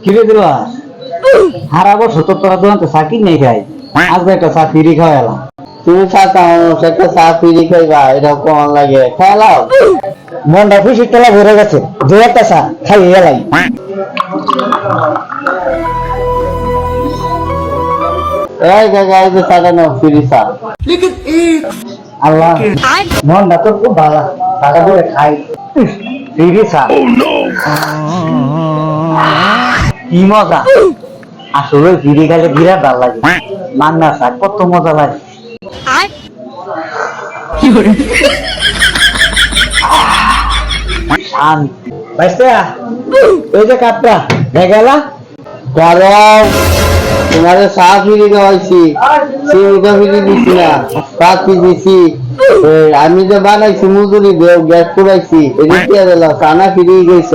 কিরে দিলা হারাবো সত্তর টাকা দোকান তো চাকরি নেই খাই আজকে একটা চা ফিরি খাওয়ালাম। তুমি একটা চা ফিরি খাইবা, এটা কেমন লাগে? খেলাও মনটা খুশি তেলা ভরে গেছে, দু একটা চা খাই গেলাই। এই জায়গায় এই যে চাটা নাও, ফিরি চা। আল্লাহ মনটা তো খুব ভালো, টাকা দিয়ে খাই ফিরি চা। কি মজা, আসলে ফিরি খাইলে বিরাট ভালো লাগে। মান্না চা কত মজা লাগে। শান্তি ভাইস্তা, এই যে কাপটা দেখালা কারণ তোমার চা ফিরি খাওয়াইছি, চিনিটা ফিরি দিছি না, পাতি দিছি। আমি যে বানাইছি মজুরি দেও, গ্যাস পুরাইছি, এদিকে দিলাম, চানা ফিরি গেছ।